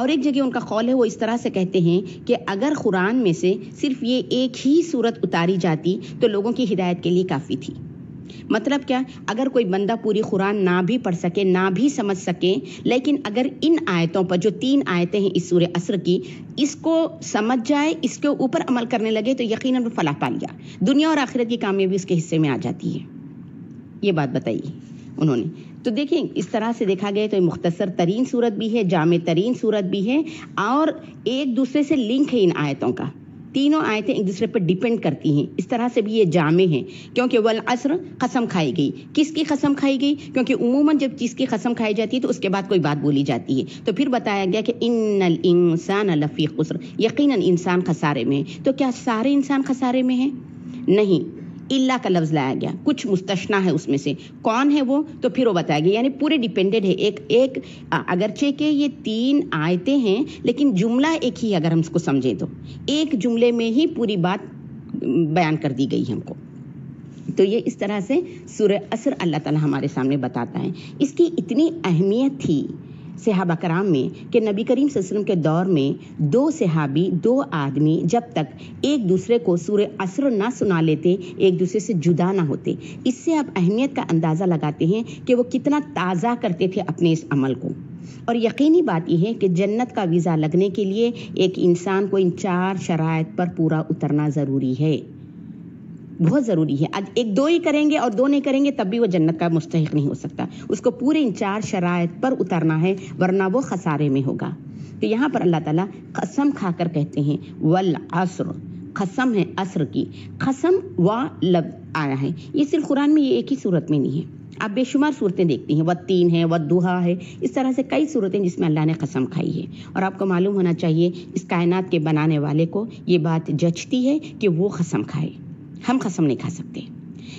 اور ایک جگہ ان کا قول ہے، وہ اس طرح سے کہتے ہیں کہ اگر قرآن میں سے صرف یہ ایک ہی صورت اتاری جاتی تو لوگوں کی ہدایت کے لیے کافی تھی۔ مطلب کیا؟ اگر کوئی بندہ پوری قرآن نہ بھی پڑھ سکے، نہ بھی سمجھ سکے، لیکن اگر ان آیتوں پر جو 3 آیتیں ہیں اس سورہ عصر کی، اس کو سمجھ جائے، اس کے اوپر عمل کرنے لگے تو یقیناً وہ فلاح پا لیا، دنیا اور آخرت کی کامیابی اس کے حصے میں آ جاتی ہے۔ یہ بات بتائی انہوں نے۔ تو دیکھیں اس طرح سے دیکھا گیا تو یہ مختصر ترین صورت بھی ہے، جامع ترین صورت بھی ہے، اور ایک دوسرے سے لنک ہے ان آیتوں کا۔ تینوں آیتیں ایک دوسرے پر ڈیپینڈ کرتی ہیں، اس طرح سے بھی یہ جامع ہیں، کیونکہ والعصر قسم کھائی گئی۔ کس کی قسم کھائی گئی؟ کیونکہ عموماً جب چیز کی قسم کھائی جاتی ہے تو اس کے بعد کوئی بات بولی جاتی ہے، تو پھر بتایا گیا کہ ان الانسان لفی خسر، یقیناً انسان خسارے میں ہے۔ تو کیا سارے انسان خسارے میں ہیں؟ نہیں، اللہ کا لفظ لایا گیا، کچھ مستثنا ہے اس میں سے۔ کون ہے وہ؟ تو پھر وہ بتایا گیا، یعنی پورے ڈیپینڈڈ ہے ایک اگرچہ کہ یہ 3 آیتیں ہیں لیکن جملہ ایک ہی، اگر ہم اس کو سمجھیں تو ایک جملے میں ہی پوری بات بیان کر دی گئی ہم کو۔ تو یہ اس طرح سے سورہ عصر اللہ تعالیٰ ہمارے سامنے بتاتا ہے۔ اس کی اتنی اہمیت تھی صحابہ کرام میں کہ نبی کریم صلی اللہ علیہ وسلم کے دور میں 2 صحابی، 2 آدمی جب تک ایک دوسرے کو سورہ عصر نہ سنا لیتے، ایک دوسرے سے جدا نہ ہوتے۔ اس سے آپ اہمیت کا اندازہ لگاتے ہیں کہ وہ کتنا تازہ کرتے تھے اپنے اس عمل کو۔ اور یقینی بات یہ ہے کہ جنت کا ویزا لگنے کے لیے ایک انسان کو ان 4 شرائط پر پورا اترنا ضروری ہے، بہت ضروری ہے۔ آج 1-2 ہی کریں گے اور 2 نہیں کریں گے تب بھی وہ جنت کا مستحق نہیں ہو سکتا، اس کو پورے ان 4 شرائط پر اترنا ہے، ورنہ وہ خسارے میں ہوگا۔ تو یہاں پر اللہ تعالیٰ قسم کھا کر کہتے ہیں والعصر، قسم ہے عصر کی۔ قسم و لفظ آیا ہے، یہ صرف قرآن میں یہ ایک ہی صورت میں نہیں ہے، آپ بے شمار صورتیں دیکھتی ہیں، والتین ہے، والضحیٰ ہے، اس طرح سے کئی صورتیں جس میں اللہ نے قسم کھائی ہے۔ اور آپ کو معلوم ہونا چاہیے اس کائنات کے بنانے والے کو یہ بات جچتی ہے کہ وہ قسم کھائے، ہم قسم نہیں کھا سکتے۔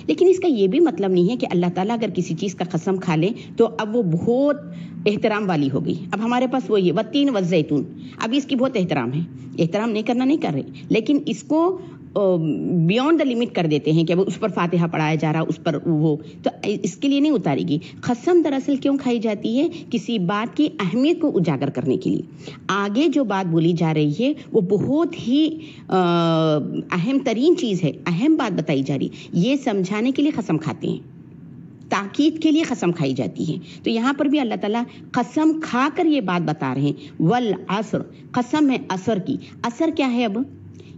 لیکن اس کا یہ بھی مطلب نہیں ہے کہ اللہ تعالیٰ اگر کسی چیز کا قسم کھا لے تو اب وہ بہت احترام والی ہو گئی۔ اب ہمارے پاس وہی ہے والتین والزیتون، اب اس کی بہت احترام ہے، احترام نہیں کرنا نہیں کر رہے، لیکن اس کو بیونڈ دا لمٹ کر دیتے ہیں کہ وہ اس پر فاتحہ پڑھایا جا رہا، اس پر وہ، تو اس کے لیے نہیں اتاری گی۔ قسم دراصل کیوں کھائی جاتی ہے؟ کسی بات کی اہمیت کو اجاگر کرنے کے لیے۔ آگے جو بات بولی جا رہی ہے وہ بہت ہی اہم ترین چیز ہے، اہم بات بتائی جا رہی، یہ سمجھانے کے لیے قسم کھاتے ہیں، تاکید کے لیے قسم کھائی جاتی ہے۔ تو یہاں پر بھی اللہ تعالیٰ قسم کھا کر یہ بات بتا رہے ہیں والعصر، قسم ہے عصر کی۔ عصر کیا ہے؟ اب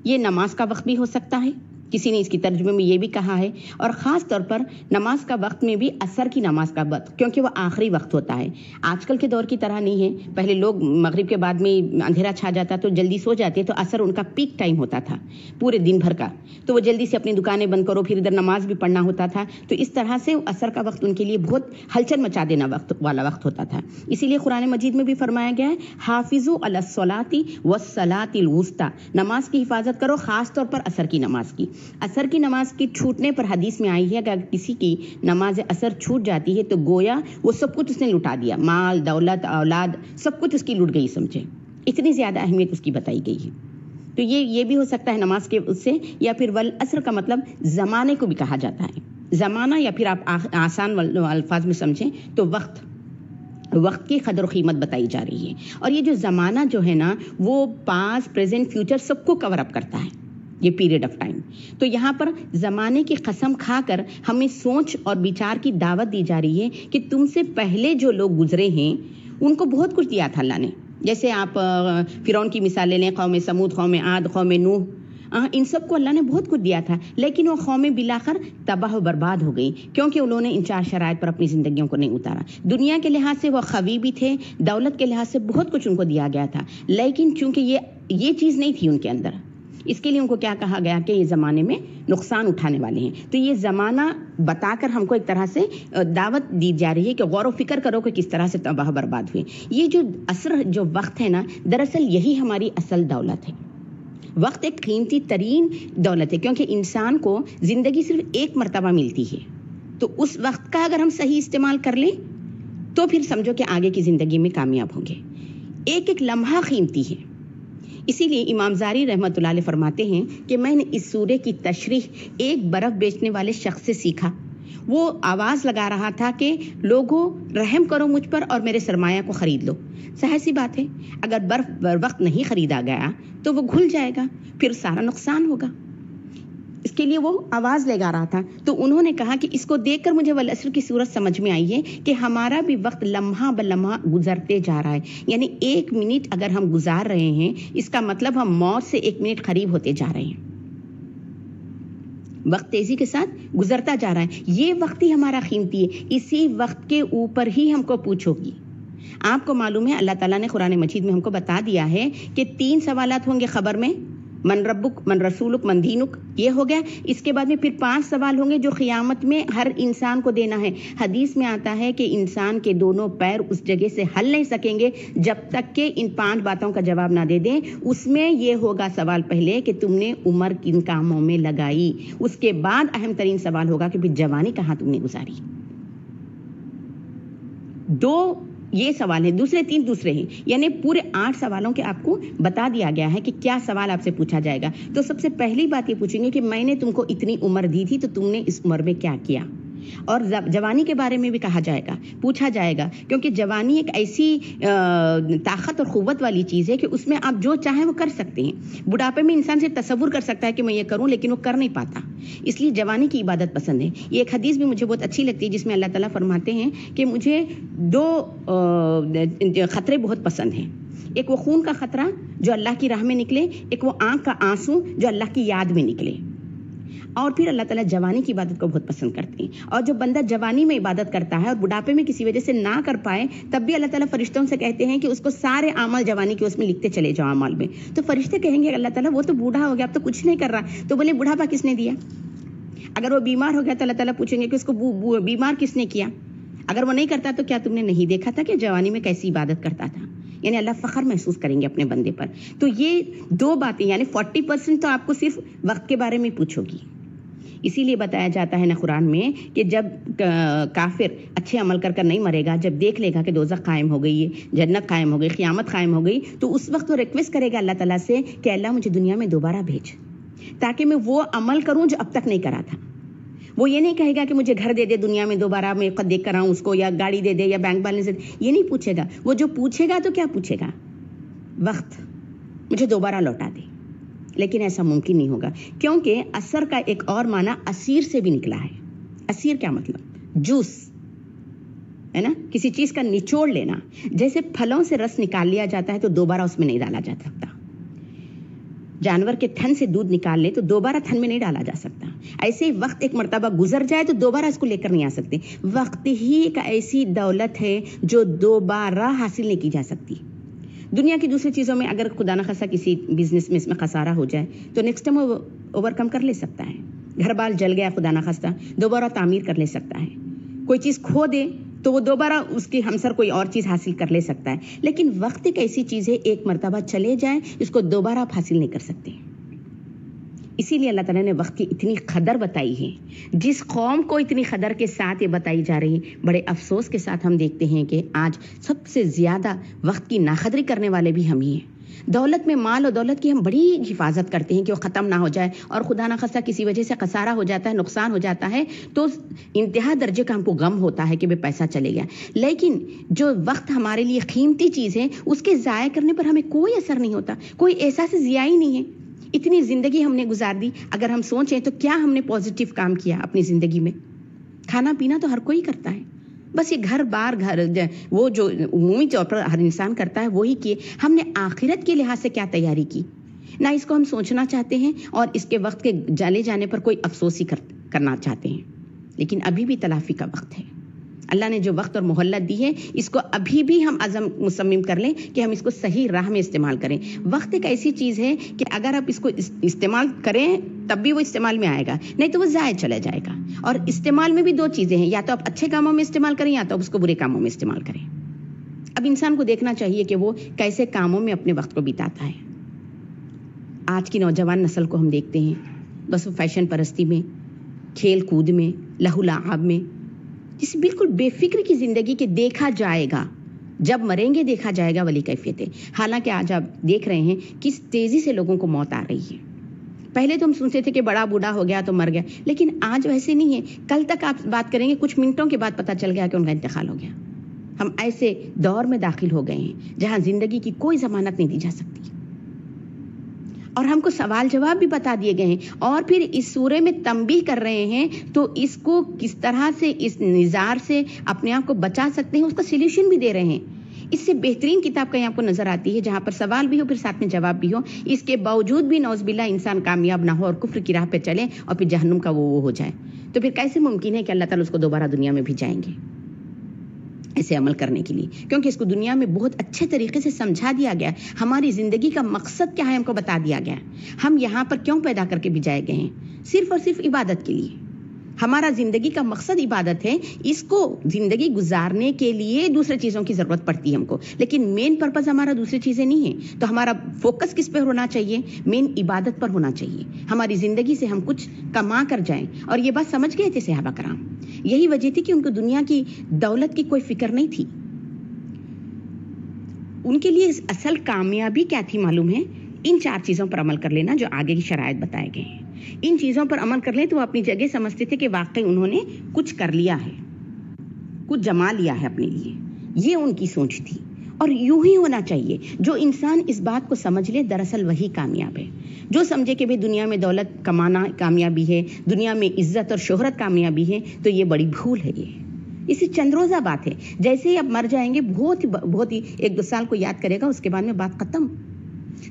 یہ نماز کا وقت بھی ہو سکتا ہے، کسی نے اس کی ترجمے میں یہ بھی کہا ہے، اور خاص طور پر نماز کا وقت میں بھی عصر کی نماز کا وقت، کیونکہ وہ آخری وقت ہوتا ہے۔ آج کل کے دور کی طرح نہیں ہے، پہلے لوگ مغرب کے بعد میں اندھیرا چھا جاتا تو جلدی سو جاتے، تو عصر ان کا پیک ٹائم ہوتا تھا پورے دن بھر کا، تو وہ جلدی سے اپنی دکانیں بند کرو، پھر ادھر نماز بھی پڑھنا ہوتا تھا، تو اس طرح سے عصر کا وقت ان کے لیے بہت ہلچل مچا دینا وقت والا وقت ہوتا تھا۔ اسی لیے قرآن مجید میں بھی فرمایا گیا ہے حافظوا علی الصلاۃ والصلاۃ الوسطی، نماز کی حفاظت کرو، خاص طور پر عصر کی نماز کی۔ عصر کی نماز کی چھوٹنے پر حدیث میں آئی ہے کہ اگر کسی کی نماز عصر چھوٹ جاتی ہے تو گویا وہ سب کچھ اس نے لٹا دیا، مال، دولت، اولاد، سب کچھ اس کی لٹ گئی، سمجھے، اتنی زیادہ اہمیت اس کی بتائی گئی ہے۔ تو یہ بھی ہو سکتا ہے نماز کے اس سے، یا پھر والعصر کا مطلب زمانے کو بھی کہا جاتا ہے، زمانہ، یا پھر آپ آسان الفاظ میں سمجھیں تو وقت کی قدر و قیمت بتائی جا رہی ہے۔ اور یہ جو زمانہ جو ہے نا وہ پاسٹ، پریزنٹ، فیوچر سب کو کور اپ کرتا ہے، یہ پیریڈ آف ٹائم۔ تو یہاں پر زمانے کی قسم کھا کر ہمیں سوچ اور بچار کی دعوت دی جا رہی ہے کہ تم سے پہلے جو لوگ گزرے ہیں ان کو بہت کچھ دیا تھا اللہ نے، جیسے آپ فرعون کی مثال لے لیں، قوم سمود، قوم عاد، قوم نوح، ان سب کو اللہ نے بہت کچھ دیا تھا، لیکن وہ قومیں بالآخر تباہ و برباد ہو گئی، کیونکہ انہوں نے ان 4 شرائط پر اپنی زندگیوں کو نہیں اتارا۔ دنیا کے لحاظ سے وہ قوی بھی تھے، دولت کے لحاظ سے بہت کچھ ان کو دیا گیا تھا، لیکن چونکہ یہ چیز نہیں تھی ان کے اندر، اس کے لیے ان کو کیا کہا گیا کہ یہ زمانے میں نقصان اٹھانے والے ہیں۔ تو یہ زمانہ بتا کر ہم کو ایک طرح سے دعوت دی جا رہی ہے کہ غور و فکر کرو کہ کس طرح سے تباہ برباد ہوئے۔ یہ جو عصر جو وقت ہے نا، دراصل یہی ہماری اصل دولت ہے۔ وقت ایک قیمتی ترین دولت ہے، کیونکہ انسان کو زندگی صرف ایک مرتبہ ملتی ہے، تو اس وقت کا اگر ہم صحیح استعمال کر لیں تو پھر سمجھو کہ آگے کی زندگی میں کامیاب ہوں گے۔ ایک ایک لمحہ قیمتی ہے، اسی لیے امام زاری رحمۃ اللہ علیہ فرماتے ہیں کہ میں نے اس سورے کی تشریح ایک برف بیچنے والے شخص سے سیکھا، وہ آواز لگا رہا تھا کہ لوگوں رحم کرو مجھ پر اور میرے سرمایہ کو خرید لو. ظاہر سی بات ہے اگر برف بر وقت نہیں خریدا گیا تو وہ گھل جائے گا، پھر سارا نقصان ہوگا. اس کے لیے وہ آواز لگا رہا تھا. تو انہوں نے کہا کہ اس کو دیکھ کر مجھے والعصر کی صورت سمجھ میں آئی ہے کہ ہمارا بھی وقت لمحہ بلمحہ گزرتے جا رہا ہے. یعنی 1 منٹ اگر ہم گزار رہے ہیں اس کا مطلب ہم موت سے 1 منٹ قریب ہوتے جا رہے ہیں. وقت تیزی کے ساتھ گزرتا جا رہا ہے. یہ وقت ہی ہمارا قیمتی ہے. اسی وقت کے اوپر ہی ہم کو پوچھو گی. آپ کو معلوم ہے اللہ تعالیٰ نے قرآن مجید میں ہم کو بتا دیا ہے کہ 3 سوالات ہوں گے خبر میں، من ربک، من رسولک، من دینک، یہ ہو گیا. اس کے بعد میں پھر 5 سوال ہوں گے جو قیامت میں ہر انسان کو دینا ہے. حدیث میں آتا ہے کہ انسان کے دونوں پیر اس جگہ سے ہل نہیں سکیں گے جب تک کہ ان 5 باتوں کا جواب نہ دے دیں. اس میں یہ ہوگا سوال پہلے کہ تم نے عمر کن کاموں میں لگائی. اس کے بعد اہم ترین سوال ہوگا کہ پھر جوانی کہاں تم نے گزاری. 2 یہ سوال ہے، دوسرے 3 دوسرے ہیں. یعنی پورے 8 سوالوں کے آپ کو بتا دیا گیا ہے کہ کیا سوال آپ سے پوچھا جائے گا. تو سب سے پہلی بات یہ پوچھیں گے کہ میں نے تم کو اتنی عمر دی تھی تو تم نے اس عمر میں کیا کیا. اور جوانی کے بارے میں بھی کہا جائے گا، پوچھا جائے گا، کیونکہ جوانی ایک ایسی طاقت اور قوت والی چیز ہے کہ اس میں آپ جو چاہیں وہ کر سکتے ہیں. بڑھاپے میں انسان سے تصور کر سکتا ہے کہ میں یہ کروں لیکن وہ کر نہیں پاتا. اس لیے جوانی کی عبادت پسند ہے. یہ ایک حدیث بھی مجھے بہت اچھی لگتی ہے جس میں اللہ تعالیٰ فرماتے ہیں کہ مجھے 2 خطرے بہت پسند ہیں. ایک وہ خون کا خطرہ جو اللہ کی راہ میں نکلے، ایک وہ آنکھ کا آنسو جو اللہ کی یاد میں نکلے. اور پھر اللہ تعالیٰ جوانی کی عبادت کو بہت پسند کرتے ہیں. اور جو بندہ جوانی میں عبادت کرتا ہے اور بڑھاپے میں کسی وجہ سے نہ کر پائے تب بھی اللہ تعالیٰ فرشتوں سے کہتے ہیں کہ اس کو سارے اعمال جوانی کے اس میں لکھتے چلے جاؤ اعمال میں. تو فرشتے کہیں گے اللہ تعالیٰ وہ تو بوڑھا ہو گیا، اب تو کچھ نہیں کر رہا. تو بولے بڑھاپا کس نے دیا؟ اگر وہ بیمار ہو گیا تو اللہ تعالیٰ پوچھیں گے کہ اس کو بیمار کس نے کیا؟ اگر وہ نہیں کرتا تو کیا تم نے نہیں دیکھا تھا کہ جوانی میں کیسی عبادت کرتا تھا؟ یعنی اللہ فخر محسوس کریں گے اپنے بندے پر. تو یہ 2 باتیں یعنی 40% تو آپ کو صرف وقت کے بارے میں پوچھو گی. اسی لیے بتایا جاتا ہے نا قرآن میں کہ جب کافر اچھے عمل کر نہیں مرے گا، جب دیکھ لے گا کہ دوزخ قائم ہو گئی ہے، جنت قائم ہو گئی، قیامت قائم ہو گئی، تو اس وقت وہ ریکویسٹ کرے گا اللہ تعالیٰ سے کہ اللہ مجھے دنیا میں دوبارہ بھیج تاکہ میں وہ عمل کروں جو اب تک نہیں کرا تھا. وہ یہ نہیں کہے گا کہ مجھے گھر دے دے دنیا میں دوبارہ میں دیکھ کر آؤں اس کو، یا گاڑی دے دے یا بینک بیلنس دے دے. یہ نہیں پوچھے گا. وہ جو پوچھے گا تو کیا پوچھے گا؟ وقت مجھے دوبارہ لوٹا دے. لیکن ایسا ممکن نہیں ہوگا کیونکہ اثر کا ایک اور معنی اسیر سے بھی نکلا ہے. اسیر کیا مطلب؟ جوس ہے نا، کسی چیز کا نچوڑ لینا. جیسے پھلوں سے رس نکال لیا جاتا ہے تو دوبارہ اس میں نہیں ڈالا جا سکتا. جانور کے تھن سے دودھ نکال لے تو دوبارہ تھن میں نہیں ڈالا جا سکتا. ایسے ہی وقت ایک مرتبہ گزر جائے تو دوبارہ اس کو لے کر نہیں آ سکتے. وقت ہی ایک ایسی دولت ہے جو دوبارہ حاصل نہیں کی جا سکتی. دنیا کی دوسری چیزوں میں اگر خدا نخواستہ کسی بزنس میں اس میں خسارہ ہو جائے تو نیکسٹ ٹائم وہ اوور کم کر لے سکتا ہے. گھر بار جل گیا خدا نخواستہ، دوبارہ تعمیر کر لے سکتا ہے. کوئی چیز کھو دے تو وہ دوبارہ اس کی ہمسر کوئی اور چیز حاصل کر لے سکتا ہے. لیکن وقت ایک ایسی چیز ہے ایک مرتبہ چلے جائے اس کو دوبارہ آپ حاصل نہیں کر سکتے. اسی لیے اللہ تعالیٰ نے وقت کی اتنی قدر بتائی ہے. جس قوم کو اتنی قدر کے ساتھ یہ بتائی جا رہی ہے، بڑے افسوس کے ساتھ ہم دیکھتے ہیں کہ آج سب سے زیادہ وقت کی ناقدری کرنے والے بھی ہم ہی ہیں. دولت میں مال اور دولت کی ہم بڑی حفاظت کرتے ہیں کہ وہ ختم نہ ہو جائے، اور خدا نخواستہ کسی وجہ سے خسارہ ہو جاتا ہے، نقصان ہو جاتا ہے تو انتہا درجے کا ہم کو غم ہوتا ہے کہ بے پیسہ چلے گیا. لیکن جو وقت ہمارے لیے قیمتی چیز ہے اس کے ضائع کرنے پر ہمیں کوئی اثر نہیں ہوتا، کوئی احساس ضیاع ہی نہیں ہے. اتنی زندگی ہم نے گزار دی. اگر ہم سوچیں تو کیا ہم نے پازیٹیو کام کیا اپنی زندگی میں؟ کھانا پینا تو ہر کوئی کرتا ہے، بس یہ گھر بار وہ جو عمومی طور پر ہر انسان کرتا ہے وہی کیے. ہم نے آخرت کے لحاظ سے کیا تیاری کی؟ نہ اس کو ہم سوچنا چاہتے ہیں اور اس کے وقت کے چلے جانے پر کوئی افسوس ہی کرنا چاہتے ہیں. لیکن ابھی بھی تلافی کا وقت ہے. اللہ نے جو وقت اور مہلت دی ہے اس کو ابھی بھی ہم عزم مصمم کر لیں کہ ہم اس کو صحیح راہ میں استعمال کریں. وقت ایک ایسی چیز ہے کہ اگر آپ اس کو استعمال کریں تب بھی وہ استعمال میں آئے گا، نہیں تو وہ ضائع چلا جائے گا. اور استعمال میں بھی 2 چیزیں ہیں، یا تو آپ اچھے کاموں میں استعمال کریں یا تو آپ اس کو برے کاموں میں استعمال کریں. اب انسان کو دیکھنا چاہیے کہ وہ کیسے کاموں میں اپنے وقت کو بتاتا ہے. آج کی نوجوان نسل کو ہم دیکھتے ہیں بس وہ فیشن پرستی میں، کھیل کود میں، لہو لعب میں، جس بالکل بے فکر کی زندگی کے دیکھا جائے گا جب مریں گے دیکھا جائے گا والی کیفیت ہے. حالانکہ آج آپ دیکھ رہے ہیں کس تیزی سے لوگوں کو موت آ رہی ہے. پہلے تو ہم سنتے تھے کہ بڑا بوڑھا ہو گیا تو مر گیا، لیکن آج ویسے نہیں ہے. کل تک آپ بات کریں گے، کچھ منٹوں کے بعد پتہ چل گیا کہ ان کا انتقال ہو گیا. ہم ایسے دور میں داخل ہو گئے ہیں جہاں زندگی کی کوئی ضمانت نہیں دی جا سکتی، اور ہم کو سوال جواب بھی بتا دیے گئے ہیں، اور پھر اس سورے میں تنبیہ کر رہے ہیں تو اس کو کس طرح سے اس نظار سے اپنے آپ کو بچا سکتے ہیں اس کا سلیوشن بھی دے رہے ہیں. اس سے بہترین کتاب کہیں آپ کو نظر آتی ہے جہاں پر سوال بھی ہو پھر ساتھ میں جواب بھی ہو، اس کے باوجود بھی نعوذ باللہ انسان کامیاب نہ ہو اور کفر کی راہ پہ چلے اور پھر جہنم کا وہ ہو جائے. تو پھر کیسے ممکن ہے کہ اللہ تعالیٰ اس کو دوبارہ دنیا میں بھیجائیں گے ایسے عمل کرنے کے لیے؟ کیونکہ اس کو دنیا میں بہت اچھے طریقے سے سمجھا دیا گیا، ہماری زندگی کا مقصد کیا ہے ہم کو بتا دیا گیا، ہم یہاں پر کیوں پیدا کر کے بھیجائے گئے ہیں، صرف اور صرف عبادت کے لیے. ہمارا زندگی کا مقصد عبادت ہے. اس کو زندگی گزارنے کے لیے دوسرے چیزوں کی ضرورت پڑتی ہے ہم کو، لیکن مین پرپز ہمارا دوسری چیزیں نہیں ہیں. تو ہمارا فوکس کس پہ ہونا چاہیے؟ مین عبادت پر ہونا چاہیے. ہماری زندگی سے ہم کچھ کما کر جائیں. اور یہ بات سمجھ گئے تھے صحابہ کرام. یہی وجہ تھی کہ ان کو دنیا کی دولت کی کوئی فکر نہیں تھی. ان کے لیے اصل کامیابی کیا تھی معلوم ہے؟ ان 4 چیزوں پر عمل کر لینا جو آگے کی شرائط بتائے گئے ہیں. ان چیزوں پر عمل کر لیں تو وہ اپنی جگہ سمجھتے تھے کہ واقعی انہوں نے کچھ کر لیا ہے، کچھ جما لیا ہے اپنے لیے. یہ ان کی سوچ تھی، اور یوں ہی ہونا چاہیے. جو انسان اس بات کو سمجھ لے دراصل وہی کامیاب ہے. جو سمجھے کہ دنیا میں دولت کمانا کامیابی ہے، دنیا میں عزت اور شہرت کامیابی ہے، تو یہ بڑی بھول ہے. یہ اسی چند روزہ بات ہے. جیسے ہی اب مر جائیں گے، بہت ہی 1-2 سال کو یاد کرے گا، اس کے بعد میں بات ختم.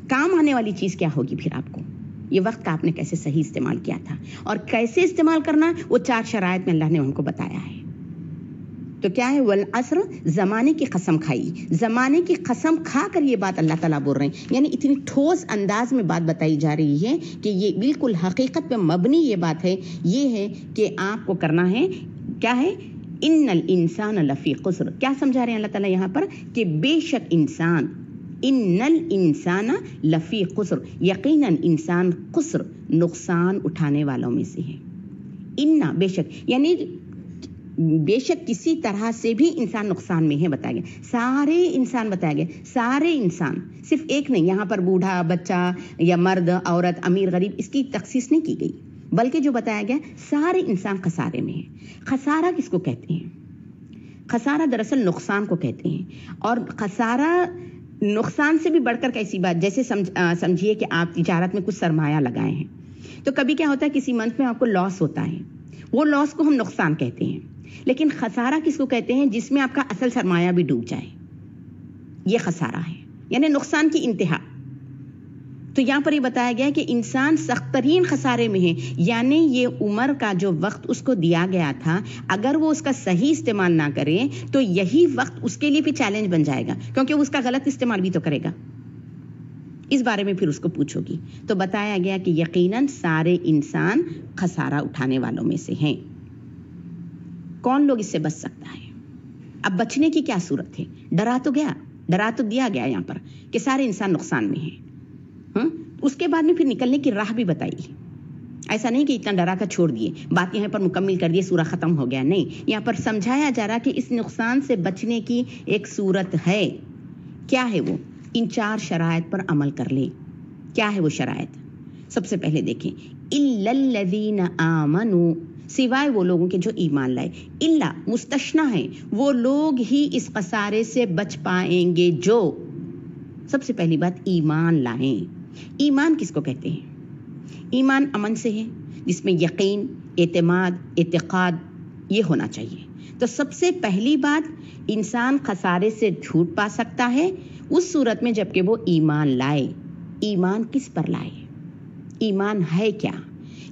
کام آنے والی چیز کیا ہوگی پھر آپ کو؟ یہ وقت کا آپ نے کیسے صحیح استعمال کیا تھا اور کیسے استعمال کرنا، وہ 4 شرائط میں اللہ نے ہم کو بتایا ہے. تو کیا ہے؟ والعصر، زمانے کی قسم کھائی. زمانے کی قسم کھا کر یہ بات اللہ تعالیٰ بول رہے ہیں. یعنی اتنی ٹھوس انداز میں بات بتائی جا رہی ہے کہ یہ بالکل حقیقت پہ مبنی یہ بات ہے. یہ ہے کہ آپ کو کرنا ہے کیا ہے؟ ان الانسان لفی خسر. کیا سمجھا رہے ہیں اللہ تعالیٰ یہاں پر؟ کہ بے شک انسان، ان الانسان لفی خسر، یقیناً انسان خسر، نقصان اٹھانے والوں میں سے ہے. اننا، بے شک، یعنی بے شک کسی طرح سے بھی انسان نقصان میں ہے بتایا گیا. سارے انسان بتایا گیا، سارے انسان، صرف ایک نہیں. یہاں پر بوڑھا، بچہ یا مرد، عورت، امیر، غریب، اس کی تخصیص نہیں کی گئی، بلکہ جو بتایا گیا سارے انسان خسارے میں ہیں. خسارہ کس کو کہتے ہیں؟ خسارہ دراصل نقصان کو کہتے ہیں. اور خسارہ نقصان سے بھی بڑھ کر کیسی بات، جیسے سمجھیے کہ آپ تجارت میں کچھ سرمایہ لگائے ہیں، تو کبھی کیا ہوتا ہے کسی منتھ میں آپ کو لاس ہوتا ہے، وہ لاس کو ہم نقصان کہتے ہیں. لیکن خسارہ کس کو کہتے ہیں؟ جس میں آپ کا اصل سرمایہ بھی ڈوب جائے، یہ خسارہ ہے، یعنی نقصان کی انتہا. تو یہاں پر یہ بتایا گیا ہے کہ انسان سخت ترین خسارے میں ہے. یعنی یہ عمر کا جو وقت اس کو دیا گیا تھا، اگر وہ اس کا صحیح استعمال نہ کرے تو یہی وقت اس کے لیے بھی چیلنج بن جائے گا، کیونکہ وہ اس کا غلط استعمال بھی تو کرے گا. اس بارے میں پھر اس کو پوچھو گی. تو بتایا گیا کہ یقیناً سارے انسان خسارہ اٹھانے والوں میں سے ہیں. کون لوگ اس سے بچ سکتا ہے؟ اب بچنے کی کیا صورت ہے؟ ڈرا تو دیا گیا یہاں پر کہ سارے انسان نقصان میں ہیں. اس کے بعد میں پھر نکلنے کی راہ بھی بتائی. ایسا نہیں کہ اتنا ڈرا کر چھوڑ دیے، بات یہاں پر مکمل کر دیے، سورہ ختم ہو گیا. نہیں، یہاں پر سمجھایا جا رہا کہ اس نقصان سے بچنے کی ایک صورت ہے. کیا ہے وہ؟ ان 4 شرائط پر عمل کر لیں. کیا ہے وہ شرائط؟ سب سے پہلے دیکھیں، الا الذین آمنوا، سوائے وہ لوگوں کے جو ایمان لائے. الا مستثنیٰ ہے، وہ لوگ ہی اس خسارے سے بچ پائیں گے جو سب سے پہلی بات ایمان لائیں. ایمان کس کو کہتے ہیں؟ ایمان امن سے ہے، جس میں یقین، اعتماد، اعتقاد یہ ہونا چاہیے. تو سب سے پہلی بات، انسان خسارے سے چھوٹ پا سکتا ہے اس صورت میں جب کہ وہ ایمان لائے. ایمان کس پر لائے؟ ایمان ہے کیا؟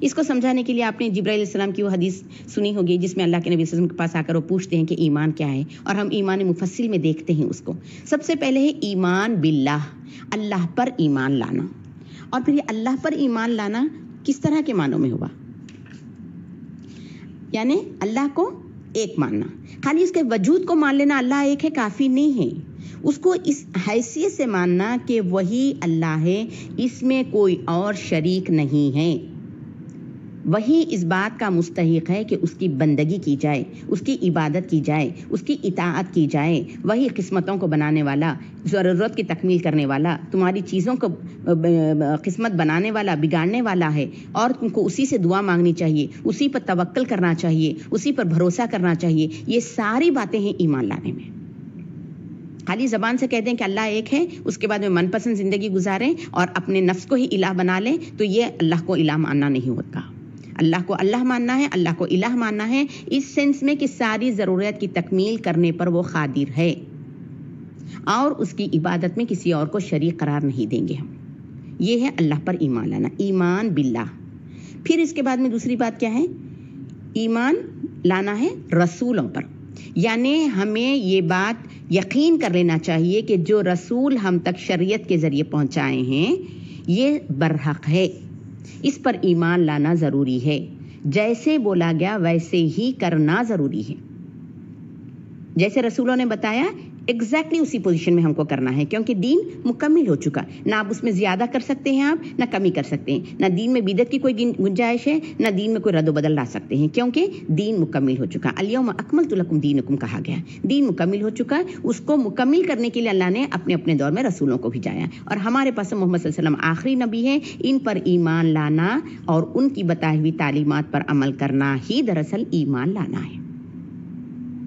اس کو سمجھانے کے لیے آپ نے جبرائیل علیہ السلام کی وہ حدیث سنی ہوگی جس میں اللہ کے نبی صلی اللہ علیہ وسلم کے پاس آ کر وہ پوچھتے ہیں کہ ایمان کیا ہے، اور ہم ایمان مفصل میں دیکھتے ہیں اس کو. سب سے پہلے ہے ایمان باللہ، اللہ پر ایمان لانا. اور پھر یہ اللہ پر ایمان لانا کس طرح کے معنوں میں ہوا؟ یعنی اللہ کو ایک ماننا، خالی اس کے وجود کو مان لینا اللہ ایک ہے کافی نہیں ہے. اس کو اس حیثیت سے ماننا کہ وہی اللہ ہے، اس میں کوئی اور شریک نہیں ہے. وہی اس بات کا مستحق ہے کہ اس کی بندگی کی جائے، اس کی عبادت کی جائے، اس کی اطاعت کی جائے۔ وہی قسمتوں کو بنانے والا، ضرورت کی تکمیل کرنے والا، تمہاری چیزوں کو قسمت بنانے والا، بگاڑنے والا ہے، اور تم کو اسی سے دعا مانگنی چاہیے، اسی پر توکل کرنا چاہیے، اسی پر بھروسہ کرنا چاہیے۔ یہ ساری باتیں ہیں ایمان لانے میں۔ خالی زبان سے کہہ دیں کہ اللہ ایک ہے، اس کے بعد میں من پسند زندگی گزاریں اور اپنے نفس کو ہی الہ بنا لیں، تو یہ اللہ کو الہ ماننا نہیں ہوتا۔ اللہ کو اللہ ماننا ہے، اللہ کو الہ ماننا ہے اس سینس میں کہ ساری ضرورت کی تکمیل کرنے پر وہ قادر ہے، اور اس کی عبادت میں کسی اور کو شریک قرار نہیں دیں گے ہم۔ یہ ہے اللہ پر ایمان لانا، ایمان باللہ۔ پھر اس کے بعد میں دوسری بات کیا ہے؟ ایمان لانا ہے رسولوں پر، یعنی ہمیں یہ بات یقین کر لینا چاہیے کہ جو رسول ہم تک شریعت کے ذریعے پہنچائے ہیں یہ برحق ہے، اس پر ایمان لانا ضروری ہے، جیسے بولا گیا ویسے ہی کرنا ضروری ہے۔ جیسے رسولوں نے بتایا ایگزیکٹلی اسی پوزیشن میں ہم کو کرنا ہے، کیونکہ دین مکمل ہو چکا، نہ آپ اس میں زیادہ کر سکتے ہیں، آپ نہ کمی کر سکتے ہیں، نہ دین میں بدعت کی کوئی گنجائش ہے، نہ دین میں کوئی رد و بدل لا سکتے ہیں، کیونکہ دین مکمل ہو چکا۔ الیوم اکملت لکم دینکم کہا گیا، دین مکمل ہو چکا۔ اس کو مکمل کرنے کے لیے اللہ نے اپنے اپنے دور میں رسولوں کو بھیجایا، اور ہمارے پاس محمد صلی اللہ علیہ وسلم آخری نبی ہے۔ ان پر ایمان لانا اور ان کی بتائی ہوئی تعلیمات پر عمل کرنا ہی دراصل ایمان لانا ہے۔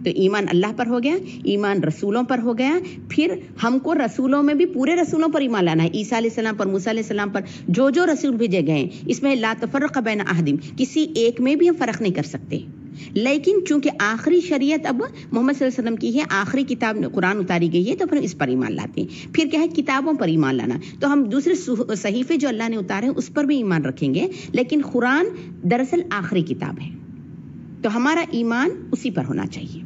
تو ایمان اللہ پر ہو گیا، ایمان رسولوں پر ہو گیا۔ پھر ہم کو رسولوں میں بھی پورے رسولوں پر ایمان لانا ہے، عیسیٰ علیہ السلام پر، موسیٰ علیہ السلام پر، جو جو رسول بھیجے گئے ہیں، اس میں لا تفرق بین احد، کسی ایک میں بھی ہم فرق نہیں کر سکتے۔ لیکن چونکہ آخری شریعت اب محمد صلی اللہ علیہ وسلم کی ہے، آخری کتاب قرآن اتاری گئی ہے، تو پھر اس پر ایمان لاتے ہیں۔ پھر کیا ہے؟ کتابوں پر ایمان لانا، تو ہم دوسرے صحیفے جو اللہ نے اتارے ہیں اس پر بھی ایمان رکھیں گے، لیکن قرآن دراصل آخری کتاب ہے، تو ہمارا ایمان اسی پر ہونا چاہیے۔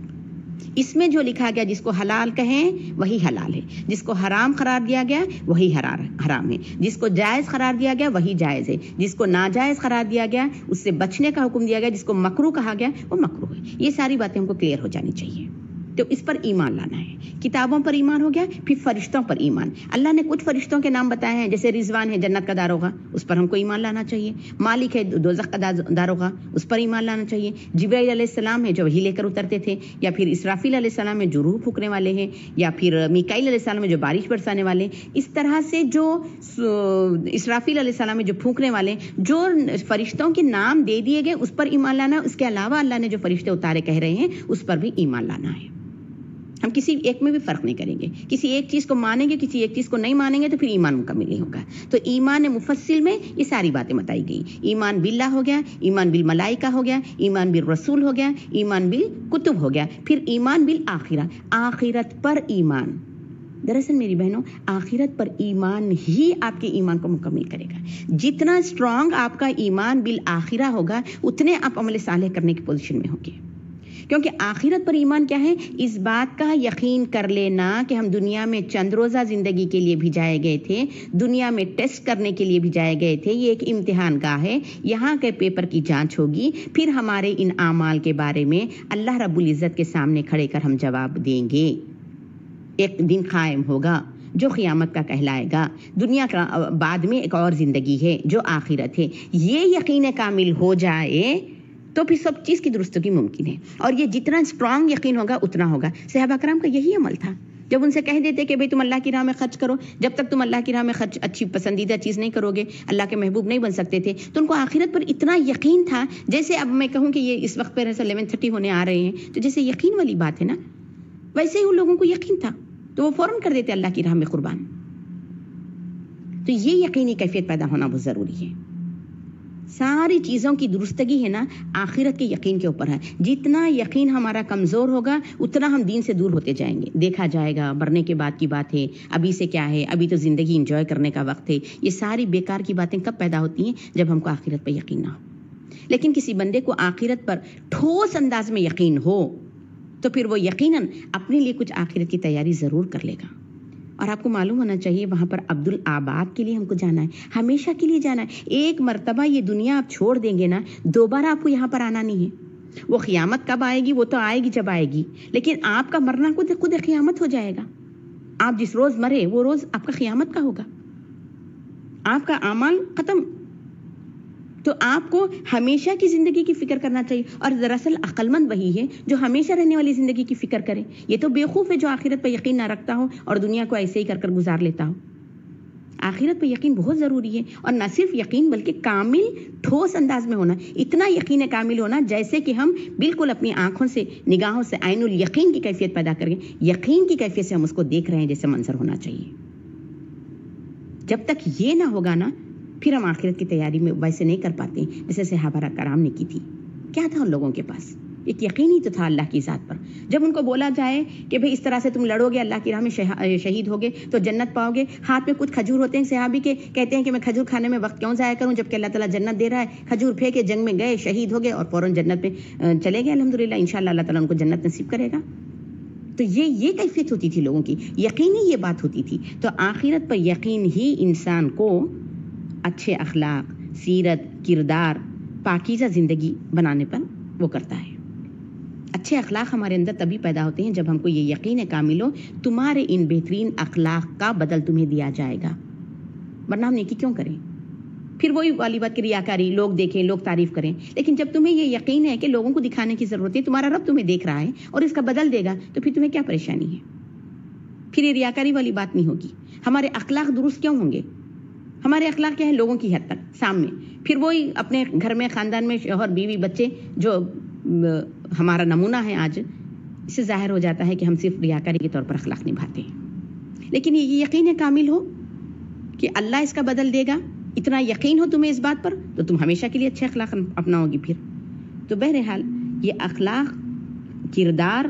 اس میں جو لکھا گیا جس کو حلال کہیں وہی حلال ہے، جس کو حرام قرار دیا گیا وہی حرام ہے، جس کو جائز قرار دیا گیا وہی جائز ہے، جس کو ناجائز قرار دیا گیا اس سے بچنے کا حکم دیا گیا، جس کو مکروہ کہا گیا وہ مکروہ ہے۔ یہ ساری باتیں ہم کو کلیئر ہو جانی چاہیے، تو اس پر ایمان لانا ہے۔ کتابوں پر ایمان ہو گیا، پھر فرشتوں پر ایمان۔ اللہ نے کچھ فرشتوں کے نام بتائے ہیں، جیسے رضوان ہے جنت کا داروغہ، اس پر ہم کو ایمان لانا چاہیے۔ مالک ہے دوزخ کا داروغہ، اس پر ایمان لانا چاہیے۔ جبرائیل علیہ السلام ہے جو وحی لے کر اترتے تھے، یا پھر اسرافیل علیہ السلام ہے جو روح پھونکنے والے ہیں، یا پھر میکائیل علیہ السلام ہے جو بارش برسانے والے ہیں۔ اس طرح سے جو اسرافیل علیہ السلام ہے جو پھونکنے والے ہیں، جو فرشتوں کے نام دے دیے گئے اس پر ایمان لانا ہے۔ اس کے علاوہ اللہ نے جو فرشتے اتارے کہہ رہے ہیں اس پر بھی ایمان لانا ہے۔ ہم کسی ایک میں بھی فرق نہیں کریں گے، کسی ایک چیز کو مانیں گے کسی ایک چیز کو نہیں مانیں گے تو پھر ایمان مکمل نہیں ہوگا۔ تو ایمان مفصل میں یہ ساری باتیں بتائی گئی۔ ایمان باللہ ہو گیا، ایمان بالملائکہ ہو گیا، ایمان بالرسول ہو گیا، ایمان بالکتب ہو گیا، پھر ایمان بالآخرہ، آخرت پر ایمان۔ دراصل میری بہنوں آخرت پر ایمان ہی آپ کے ایمان کو مکمل کرے گا۔ جتنا اسٹرانگ آپ کا ایمان بالآخرہ ہوگا اتنے آپ عمل صالح کرنے کی پوزیشن میں ہوں گے، کیونکہ آخرت پر ایمان کیا ہے؟ اس بات کا یقین کر لینا کہ ہم دنیا میں چند روزہ زندگی کے لیے بھیجائے گئے تھے، دنیا میں ٹیسٹ کرنے کے لیے بھیجائے گئے تھے، یہ ایک امتحان گاہ ہے، یہاں کے پیپر کی جانچ ہوگی، پھر ہمارے ان اعمال کے بارے میں اللہ رب العزت کے سامنے کھڑے کر ہم جواب دیں گے۔ ایک دن قائم ہوگا جو قیامت کا کہلائے گا، دنیا کا بعد میں ایک اور زندگی ہے جو آخرت ہے۔ یہ یقین کامل ہو جائے تو پھر سب چیز کی درستگی ممکن ہے، اور یہ جتنا اسٹرانگ یقین ہوگا اتنا ہوگا۔ صحابہ کرام کا یہی عمل تھا، جب ان سے کہہ دیتے کہ بھئی تم اللہ کی راہ میں خرچ کرو، جب تک تم اللہ کی راہ میں خرچ اچھی پسندیدہ چیز نہیں کرو گے اللہ کے محبوب نہیں بن سکتے تھے، تو ان کو آخرت پر اتنا یقین تھا، جیسے اب میں کہوں کہ یہ اس وقت پہ 11:30 ہونے آ رہے ہیں، تو جیسے یقین والی بات ہے نا، ویسے ہی ان لوگوں کو یقین تھا، تو وہ فوراً کر دیتے اللہ کی راہ میں قربان۔ تو یہ یقینی کیفیت پیدا ہونا بہت ضروری ہے۔ ساری چیزوں کی درستگی ہے نا آخرت کے یقین کے اوپر ہے۔ جتنا یقین ہمارا کمزور ہوگا اتنا ہم دین سے دور ہوتے جائیں گے۔ دیکھا جائے گا مرنے کے بعد کی بات ہے، ابھی سے کیا ہے، ابھی تو زندگی انجوائے کرنے کا وقت ہے۔ یہ ساری بیکار کی باتیں کب پیدا ہوتی ہیں؟ جب ہم کو آخرت پہ یقین نہ ہو۔ لیکن کسی بندے کو آخرت پر ٹھوس انداز میں یقین ہو تو پھر وہ یقیناً اپنے لیے کچھ آخرت کی تیاری ضرور کر لے گا۔ اور آپ کو معلوم ہونا چاہیے وہاں پر عبدالآباد کے لیے ہم کو جانا ہے، ہمیشہ کے لیے جانا ہے۔ ایک مرتبہ یہ دنیا آپ چھوڑ دیں گے نا، دوبارہ آپ کو یہاں پر آنا نہیں ہے۔ وہ قیامت کب آئے گی؟ وہ تو آئے گی جب آئے گی، لیکن آپ کا مرنا خود قیامت ہو جائے گا۔ آپ جس روز مرے وہ روز آپ کا قیامت کا ہوگا، آپ کا اعمال ختم۔ تو آپ کو ہمیشہ کی زندگی کی فکر کرنا چاہیے. اور دراصل عقل مند وہی ہے جو ہمیشہ رہنے والی زندگی کی فکر کرے. یہ تو بیوقوف ہے جو آخرت پر یقین نہ رکھتا ہو اور دنیا کو ایسے ہی کر گزار لیتا ہو. آخرت پر یقین بہت ضروری ہے، اور نہ صرف یقین بلکہ کامل ٹھوس انداز میں ہونا. اتنا یقین کامل ہونا جیسے کہ ہم بالکل اپنی آنکھوں سے، نگاہوں سے عین الیقین کی کیفیت پیدا کریں. یقین کی کیفیت سے ہم اس کو دیکھ رہے ہیں جیسے منظر ہونا چاہیے. جب تک یہ نہ ہوگا نا، پھر ہم آخرت کی تیاری میں ویسے نہیں کر پاتے جیسے صحابہ کرام نے کی تھی. کیا تھا ان لوگوں کے پاس؟ ایک یقین ہی تو تھا اللہ کی ذات پر. جب ان کو بولا جائے کہ بھئی اس طرح سے تم لڑو گے، اللہ کی راہ میں شہید ہوگے تو جنت پاؤ گے. ہاتھ میں کچھ کھجور ہوتے ہیں صحابی کے، کہتے ہیں کہ میں کھجور کھانے میں وقت کیوں ضائع کروں جبکہ اللہ تعالیٰ جنت دے رہا ہے. کھجور پھینکے، جنگ میں گئے، شہید ہو گئے اور فوراً جنت میں چلے گئے. الحمدللہ، انشاءاللہ اللہ تعالیٰ ان کو جنت نصیب کرے گا. تو یہ کیفیت ہوتی تھی لوگوں کی، یقینی یہ بات ہوتی تھی. تو آخرت پر یقین ہی انسان کو اچھے اخلاق، سیرت، کردار، پاکیزہ زندگی بنانے پر وہ کرتا ہے. اچھے اخلاق ہمارے اندر تبھی پیدا ہوتے ہیں جب ہم کو یہ یقین کامل ہو تمہارے ان بہترین اخلاق کا بدل تمہیں دیا جائے گا، ورنہ ہم نیکی کیوں کریں؟ پھر وہی والی بات کہ ریاکاری، لوگ دیکھیں، لوگ تعریف کریں. لیکن جب تمہیں یہ یقین ہے کہ لوگوں کو دکھانے کی ضرورت ہے، تمہارا رب تمہیں دیکھ رہا ہے اور اس کا بدل دے گا، تو پھر تمہیں کیا پریشانی ہے؟ پھر یہ ریاکاری والی بات نہیں ہوگی. ہمارے اخلاق درست کیوں ہوں گے؟ ہمارے اخلاق کیا ہے؟ لوگوں کی حد تک سامنے. پھر وہی اپنے گھر میں، خاندان میں شوہر، بیوی، بچے، جو ہمارا نمونہ ہے آج، اس سے ظاہر ہو جاتا ہے کہ ہم صرف ریاکاری کے طور پر اخلاق نبھاتے ہیں. لیکن یہ یقین کامل ہو کہ اللہ اس کا بدل دے گا، اتنا یقین ہو تمہیں اس بات پر، تو تم ہمیشہ کے لیے اچھے اخلاق اپناؤ گی. پھر تو بہرحال یہ اخلاق، کردار،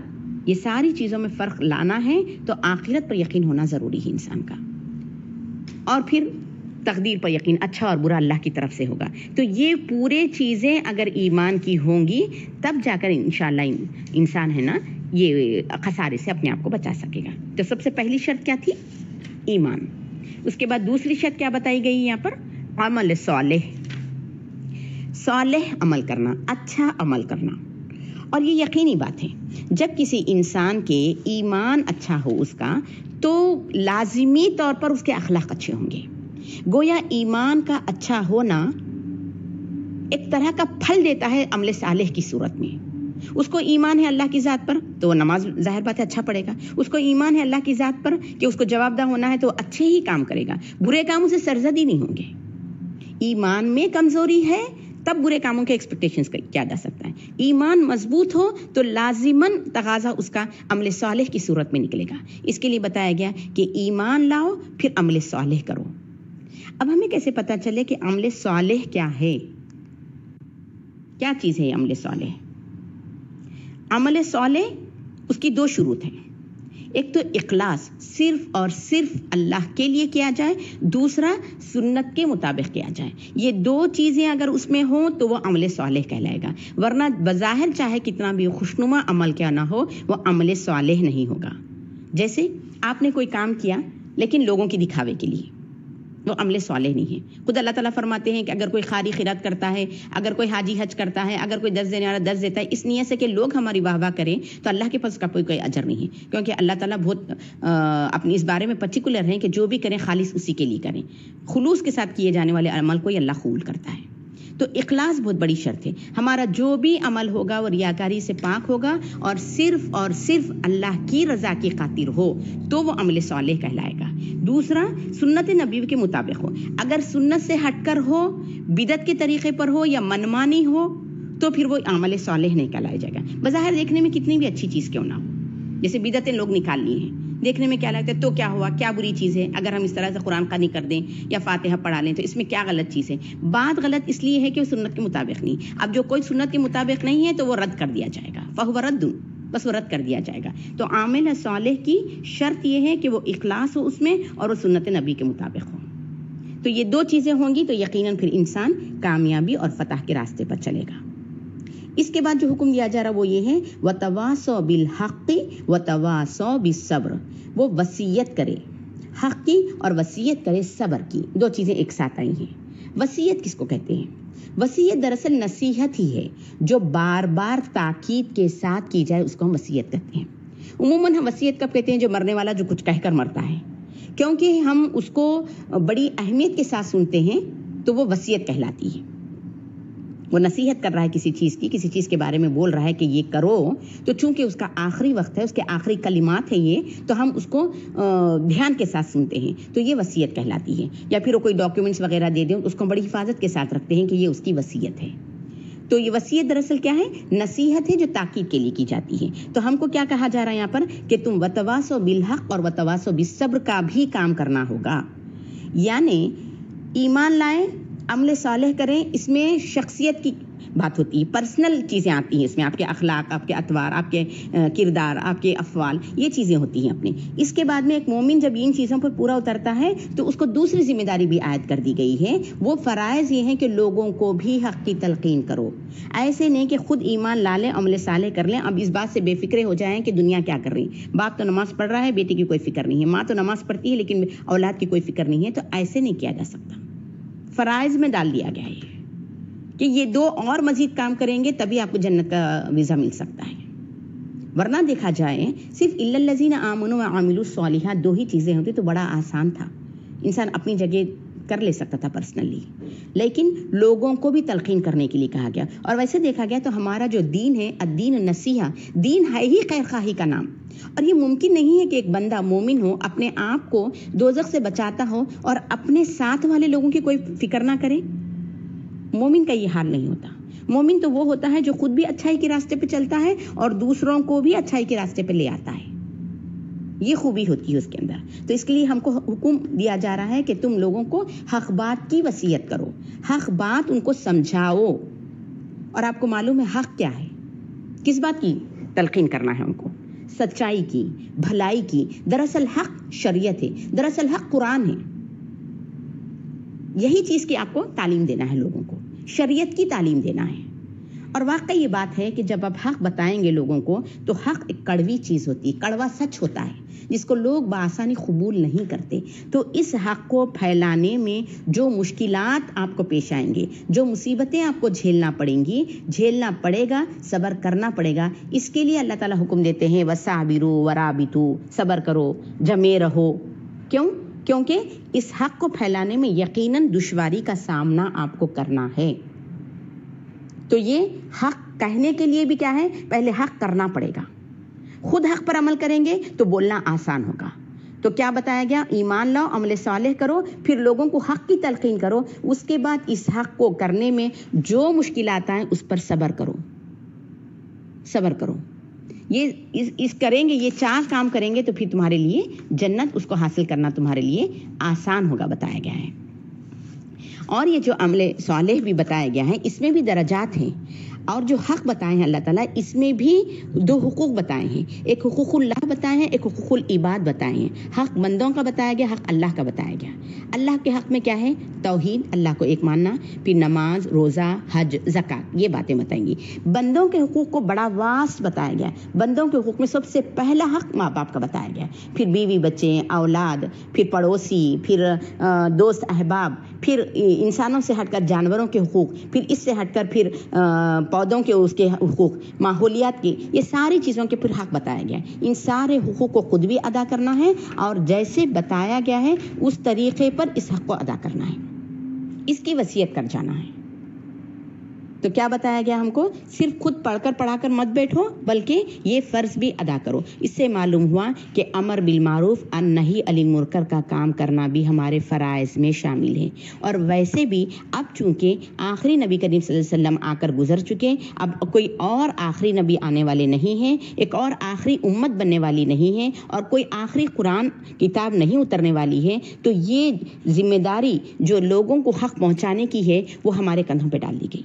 یہ ساری چیزوں میں فرق لانا ہے تو آخرت پر یقین ہونا ضروری ہے انسان کا. اور پھر تقدیر پر یقین، اچھا اور برا اللہ کی طرف سے ہوگا. تو یہ پورے چیزیں اگر ایمان کی ہوں گی تب جا کر انشاءاللہ انسان ہے نا یہ خسارے سے اپنے آپ کو بچا سکے گا. تو سب سے پہلی شرط کیا تھی؟ ایمان. اس کے بعد دوسری شرط کیا بتائی گئی یہاں پر؟ عمل صالح. صالح عمل کرنا، اچھا عمل کرنا. اور یہ یقینی بات ہے، جب کسی انسان کے ایمان اچھا ہو اس کا، تو لازمی طور پر اس کے اخلاق اچھے ہوں گے. گویا ایمان کا اچھا ہونا ایک طرح کا پھل دیتا ہے عمل صالح کی صورت میں. اس کو ایمان ہے اللہ کی ذات پر تو وہ نماز ظاہر بات ہے اچھا پڑھے گا. اس کو ایمان ہے اللہ کی ذات پر کہ اس کو جواب دہ ہونا ہے تو اچھے ہی کام کرے گا، برے کاموں سے سرزد ہی نہیں ہوں گے. ایمان میں کمزوری ہے تب برے کاموں کے ایکسپیکٹیشنز کیا جا سکتا ہے. ایمان مضبوط ہو تو لازماً تقاضا اس کا عمل صالح کی صورت میں نکلے گا. اس کے لیے بتایا گیا کہ ایمان لاؤ پھر عمل صالح کرو. اب ہمیں کیسے پتا چلے کہ عمل صالح کیا ہے؟ کیا چیز ہے عمل صالح؟ عمل صالح اس کی دو شروط ہیں. ایک تو اخلاص، صرف اور صرف اللہ کے لیے کیا جائے. دوسرا سنت کے مطابق کیا جائے. یہ دو چیزیں اگر اس میں ہوں تو وہ عمل صالح کہلائے گا. ورنہ بظاہر چاہے کتنا بھی خوشنما عمل کیا نہ ہو، وہ عمل صالح نہیں ہوگا. جیسے آپ نے کوئی کام کیا لیکن لوگوں کی دکھاوے کے لیے، وہ عمل صالح نہیں ہے. خود اللہ تعالیٰ فرماتے ہیں کہ اگر کوئی خاری خیرات کرتا ہے، اگر کوئی حاجی حج کرتا ہے، اگر کوئی درس دینے والا درس دیتا ہے اس نیت سے کہ لوگ ہماری واہ واہ کریں، تو اللہ کے پاس اس کا کوئی اجر نہیں ہے. کیونکہ اللہ تعالیٰ بہت اپنی اس بارے میں پرٹیکولر ہیں کہ جو بھی کریں خالص اسی کے لیے کریں. خلوص کے ساتھ کیے جانے والے عمل کو ہی اللہ قبول کرتا ہے. تو اخلاص بہت بڑی شرط ہے. ہمارا جو بھی عمل ہوگا وہ ریاکاری سے پاک ہوگا اور صرف اللہ کی رضا کی خاطر ہو تو وہ عمل صالح کہلائے گا. دوسرا سنت نبی کے مطابق ہو. اگر سنت سے ہٹ کر ہو، بدعت کے طریقے پر ہو یا منمانی ہو تو پھر وہ عمل صالح نہیں کہلایا جائے گا. بظاہر دیکھنے میں کتنی بھی اچھی چیز کیوں نہ ہو، جیسے بدعتیں لوگ نکال لی ہیں، دیکھنے میں کیا لگتا ہے تو کیا ہوا، کیا بری چیز ہے اگر ہم اس طرح سے قرآن خوانی کر دیں یا فاتحہ پڑھا لیں تو اس میں کیا غلط چیز ہے. بات غلط اس لیے ہے کہ وہ سنت کے مطابق نہیں. اب جو کوئی سنت کے مطابق نہیں ہے تو وہ رد کر دیا جائے گا. فہو رد، بس وہ رد کر دیا جائے گا. تو عامل صالح کی شرط یہ ہے کہ وہ اخلاص ہو اس میں اور وہ سنت نبی کے مطابق ہو. تو یہ دو چیزیں ہوں گی تو یقیناً پھر انسان کامیابی اور فتح کے راستے پر چلے گا. اس کے بعد جو حکم دیا جا رہا وہ یہ ہے وَتَوَاصَوْا بِالْحَقِّ وَتَوَاصَوْا بِالصَّبْرِ. وہ وصیت کرے حق کی اور وصیت کرے صبر کی. دو چیزیں ایک ساتھ آئی ہیں. وصیت کس کو کہتے ہیں؟ وصیت دراصل نصیحت ہی ہے جو بار بار تاکید کے ساتھ کی جائے، اس کو ہم وصیت کہتے ہیں. عموماً ہم وصیت کب کہتے ہیں؟ جو مرنے والا جو کچھ کہہ کر مرتا ہے، کیونکہ ہم اس کو بڑی اہمیت کے ساتھ سنتے ہیں تو وہ وصیت کہلاتی ہے. وہ نصیحت کر رہا ہے کسی چیز کے بارے میں بول رہا ہے کہ یہ کرو، تو چونکہ اس کا آخری وقت ہے، اس کے آخری کلمات ہیں یہ، تو ہم اس کو دھیان کے ساتھ سنتے ہیں، تو یہ وصیت کہلاتی ہے۔ یا پھر وہ کوئی ڈاکیومنٹس وغیرہ دے دیں، اس کو بڑی حفاظت کے ساتھ رکھتے ہیں کہ یہ اس کی وصیت ہے۔ تو یہ وصیت دراصل کیا ہے؟ نصیحت ہے جو تاکید کے لیے کی جاتی ہے۔ تو ہم کو کیا کہا جا رہا ہے یہاں پر کہ تم وتواصوا بالحق اور وتواصوا بالصبر کا بھی کام کرنا ہوگا، یعنی ایمان لائیں، عمل صالح کریں۔ اس میں شخصیت کی بات ہوتی ہے، پرسنل چیزیں آتی ہیں اس میں، آپ کے اخلاق، آپ کے اطوار، آپ کے کردار، آپ کے افعال، یہ چیزیں ہوتی ہیں اپنے۔ اس کے بعد میں ایک مومن جب ان چیزوں پر پورا اترتا ہے تو اس کو دوسری ذمہ داری بھی عائد کر دی گئی ہے۔ وہ فرائض یہ ہیں کہ لوگوں کو بھی حق کی تلقین کرو، ایسے نہیں کہ خود ایمان لا لیں، عمل صالح کر لیں، اب اس بات سے بے فکرے ہو جائیں کہ دنیا کیا کر رہی ہے، باپ تو نماز پڑھ رہا ہے، بیٹے کی کوئی فکر نہیں ہے، ماں تو نماز پڑھتی ہے لیکن اولاد کی کوئی فکر نہیں ہے، تو ایسے نہیں کیا جا سکتا۔ فرائض میں ڈال دیا گیا ہے کہ یہ دو اور مزید کام کریں گے تبھی آپ کو جنت کا ویزا مل سکتا ہے، ورنہ دیکھا جائے صرف الا الذین آمنوا وعملوا الصالحات دو ہی چیزیں ہوتی تو بڑا آسان تھا، انسان اپنی جگہ کر لے سکتا تھا پرسنلی، لیکن لوگوں کو بھی تلقین کرنے کے لیے کہا گیا۔ اور ویسے دیکھا گیا تو ہمارا جو دین ہے، الدین النصیحہ، دین ہے ہی خیر خواہی کا نام، اور یہ ممکن نہیں ہے کہ ایک بندہ مومن ہو، اپنے آپ کو دوزخ سے بچاتا ہو اور اپنے ساتھ والے لوگوں کی کوئی فکر نہ کرے۔ مومن کا یہ حال نہیں ہوتا۔ مومن تو وہ ہوتا ہے جو خود بھی اچھائی کے راستے پہ چلتا ہے اور دوسروں کو بھی اچھائی کے راستے پہ لے آتا ہے، یہ خوبی ہوتی ہے اس کے اندر۔ تو اس کے لیے ہم کو حکم دیا جا رہا ہے کہ تم لوگوں کو حق بات کی وصیت کرو، حق بات ان کو سمجھاؤ۔ اور آپ کو معلوم ہے حق کیا ہے، کس بات کی تلقین کرنا ہے ان کو؟ سچائی کی، بھلائی کی۔ دراصل حق شریعت ہے، دراصل حق قرآن ہے، یہی چیز کی آپ کو تعلیم دینا ہے، لوگوں کو شریعت کی تعلیم دینا ہے۔ اور واقعی یہ بات ہے کہ جب آپ حق بتائیں گے لوگوں کو تو حق ایک کڑوی چیز ہوتی ہے، کڑوا سچ ہوتا ہے جس کو لوگ بآسانی قبول نہیں کرتے۔ تو اس حق کو پھیلانے میں جو مشکلات آپ کو پیش آئیں گے، جو مصیبتیں آپ کو جھیلنا پڑیں گی، جھیلنا پڑے گا، صبر کرنا پڑے گا، اس کے لیے اللہ تعالیٰ حکم دیتے ہیں وَصَابِرُوا وَرَابِطُوا، صبر کرو، جمے رہو۔ کیونکہ اس حق کو پھیلانے میں یقیناً دشواری کا سامنا آپ کو کرنا ہے۔ تو یہ حق کہنے کے لیے بھی کیا ہے، پہلے حق کرنا پڑے گا۔ خود حق پر عمل کریں گے تو بولنا آسان ہوگا۔ تو کیا بتایا گیا؟ ایمان لاؤ، عمل صالح کرو، پھر لوگوں کو حق کی تلقین کرو، اس کے بعد اس حق کو کرنے میں جو مشکلات آئیں اس پر صبر کرو، صبر کرو۔ یہ اس کریں گے، یہ 4 کام کریں گے تو پھر تمہارے لیے جنت، اس کو حاصل کرنا تمہارے لیے آسان ہوگا، بتایا گیا ہے۔ اور یہ جو عمل صالح بھی بتایا گیا ہے اس میں بھی درجات ہیں، اور جو حق بتائے ہیں اللہ تعالیٰ اس میں بھی 2 حقوق بتائے ہیں، ایک حقوق اللہ بتائے ہیں، ایک حقوق العباد بتائے ہیں۔ حق بندوں کا بتایا گیا، حق اللہ کا بتایا گیا۔ اللہ کے حق میں کیا ہے؟ توحید، اللہ کو ایک ماننا، پھر نماز، روزہ، حج، زکوٰۃ، یہ باتیں بتائیں گی۔ بندوں کے حقوق کو بڑا واسط بتایا گیا، بندوں کے حقوق میں سب سے پہلا حق ماں باپ کا بتایا گیا، پھر بیوی بچے، اولاد، پھر پڑوسی، پھر دوست احباب، پھر انسانوں سے ہٹ کر جانوروں کے حقوق، پھر اس سے ہٹ کر پھر پودوں کے اس کے حقوق، ماحولیات کے، یہ ساری چیزوں کے پھر حق بتایا گیا۔ ان سارے حقوق کو خود بھی ادا کرنا ہے اور جیسے بتایا گیا ہے اس طریقے پر اس حق کو ادا کرنا ہے، اس کی وصیت کر جانا ہے۔ تو کیا بتایا گیا ہم کو؟ صرف خود پڑھ کر پڑھا کر مت بیٹھو، بلکہ یہ فرض بھی ادا کرو۔ اس سے معلوم ہوا کہ امر بالمعروف اور نہی عن المنکر کا کام کرنا بھی ہمارے فرائض میں شامل ہے۔ اور ویسے بھی اب چونکہ آخری نبی کریم صلی اللہ علیہ وسلم آ کر گزر چکے، اب کوئی اور آخری نبی آنے والے نہیں ہیں، ایک اور آخری امت بننے والی نہیں ہے، اور کوئی آخری قرآن کتاب نہیں اترنے والی ہے، تو یہ ذمہ داری جو لوگوں کو حق پہنچانے کی ہے وہ ہمارے کندھوں پہ ڈال دی گئی،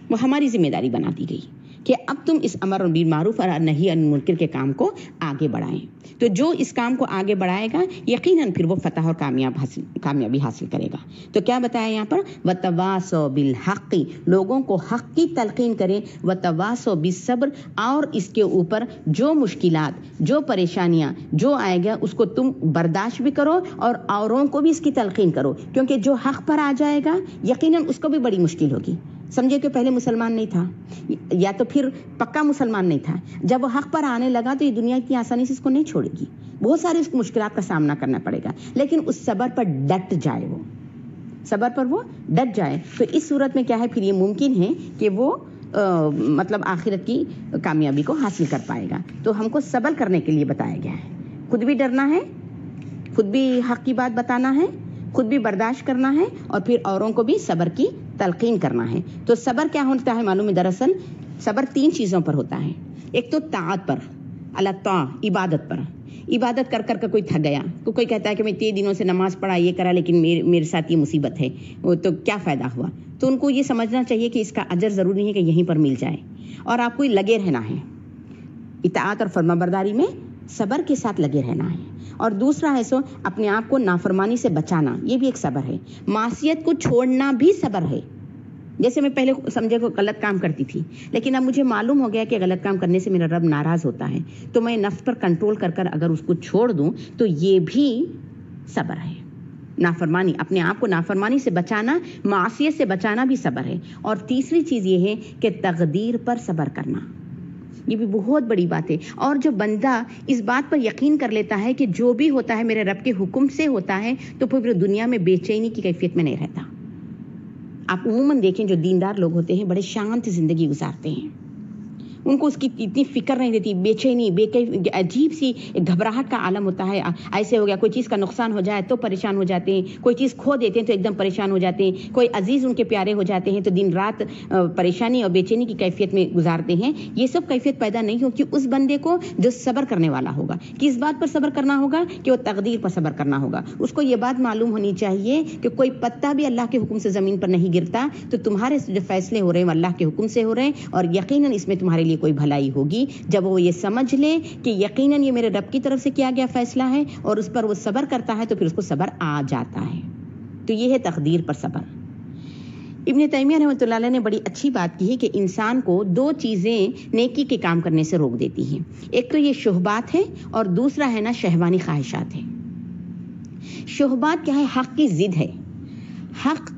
وہ ہماری ذمہ داری بنا دی گئی کہ اب تم اس امر بالمعروف اور نہی عن المنکر کے کام کو آگے بڑھائیں۔ تو جو اس کام کو آگے بڑھائے گا یقیناً پھر وہ فتح اور کامیابی حاصل کرے گا۔ تو کیا بتایا یہاں پر؟ وتواصوا بالحق، لوگوں کو حق کی تلقین کریں، وتواصوا بالصبر، اور اس کے اوپر جو مشکلات، جو پریشانیاں جو آئے گا اس کو تم برداشت بھی کرو اور اوروں کو بھی اس کی تلقین کرو، کیونکہ جو حق پر آ جائے گا یقیناً اس کو بھی بڑی مشکل ہوگی۔ سمجھے کہ پہلے مسلمان نہیں تھا یا تو پھر پکا مسلمان نہیں تھا، جب وہ حق پر آنے لگا تو یہ دنیا اتنی آسانی سے اس کو نہیں چھوڑے گی، بہت سارے اس کو مشکلات کا سامنا کرنا پڑے گا، لیکن اس صبر پر ڈٹ جائے وہ، صبر پر وہ ڈٹ جائے، تو اس صورت میں کیا ہے پھر یہ ممکن ہے کہ وہ مطلب آخرت کی کامیابی کو حاصل کر پائے گا۔ تو ہم کو صبر کرنے کے لیے بتایا گیا ہے، خود بھی ڈرنا ہے، خود بھی حق کی بات بتانا ہے، خود بھی برداشت کرنا ہے، اور پھر اوروں کو بھی صبر کی تلقین کرنا ہے۔ تو صبر کیا ہوتا ہے معلوم ہے؟ دراصل صبر 3 چیزوں پر ہوتا ہے۔ ایک تو طاعت پر، اللہ طاع عبادت پر، عبادت کر کر کوئی تھک گیا، کوئی کہتا ہے کہ میں 3 دنوں سے نماز پڑھا، یہ کرا، لیکن میرے ساتھ یہ مصیبت ہے، تو کیا فائدہ ہوا؟ تو ان کو یہ سمجھنا چاہیے کہ اس کا اجر ضروری نہیں ہے کہ یہیں پر مل جائے، اور آپ کو لگے رہنا ہے اطاعت اور فرمانبرداری میں، صبر کے ساتھ لگے رہنا ہے۔ اور دوسرا ہے سو اپنے آپ کو نافرمانی سے بچانا، یہ بھی ایک صبر ہے۔ معصیت کو چھوڑنا بھی صبر ہے۔ جیسے میں پہلے سمجھے کو غلط کام کرتی تھی، لیکن اب مجھے معلوم ہو گیا کہ غلط کام کرنے سے میرا رب ناراض ہوتا ہے، تو میں نفس پر کنٹرول کر کر اگر اس کو چھوڑ دوں تو یہ بھی صبر ہے۔ نافرمانی، اپنے آپ کو نافرمانی سے بچانا، معصیت سے بچانا بھی صبر ہے۔ اور تیسری چیز یہ ہے کہ تقدیر پر صبر کرنا، یہ بھی بہت بڑی بات ہے۔ اور جو بندہ اس بات پر یقین کر لیتا ہے کہ جو بھی ہوتا ہے میرے رب کے حکم سے ہوتا ہے، تو پھر دنیا میں بے چینی کی کیفیت میں نہیں رہتا۔ آپ عموماً دیکھیں جو دیندار لوگ ہوتے ہیں بڑے شانت زندگی گزارتے ہیں، ان کو اس کی اتنی فکر نہیں رہتی، بے چینی، عجیب سی گھبراہٹ کا عالم ہوتا ہے۔ ایسے ہو گیا، کوئی چیز کا نقصان ہو جائے تو پریشان ہو جاتے ہیں، کوئی چیز کھو دیتے ہیں تو ایک دم پریشان ہو جاتے ہیں، کوئی عزیز ان کے پیارے ہو جاتے ہیں تو دن رات پریشانی اور بے چینی کی کیفیت میں گزارتے ہیں۔ یہ سب کیفیت پیدا نہیں ہوگی اس بندے کو جو صبر کرنے والا ہوگا۔ کس بات پر صبر کرنا ہوگا؟ کہ وہ تقدیر پر صبر کرنا ہوگا۔ اس کو یہ بات معلوم ہونی چاہیے کہ کوئی پتا بھی اللہ کے حکم سے زمین پر نہیں گرتا، تو تمہارے جو فیصلے ہو رہے ہیں وہ اللہ کے حکم سے ہو رہے ہیں، اور یقیناً اس میں تمہارے لیے کوئی بھلائی ہوگی۔ جب وہ یہ سمجھ لے کہ یقیناً یہ میرے رب کی طرف سے کیا گیا فیصلہ ہے اور اس پر وہ صبر کرتا ہے، تو پھر اس کو صبر آ جاتا ہے۔ تو یہ ہے تقدیر پر صبر۔ ابن تیمیہ رحمۃ اللہ علیہ نے بڑی اچھی بات کی ہے کہ انسان کو 2 چیزیں نیکی کے کام کرنے سے روک دیتی ہیں، ایک تو یہ شہبات ہے اور دوسرا ہے نا شہوانی خواہشات ہے۔ شہبات کیا ہے؟ حق کی ضد ہے۔ حق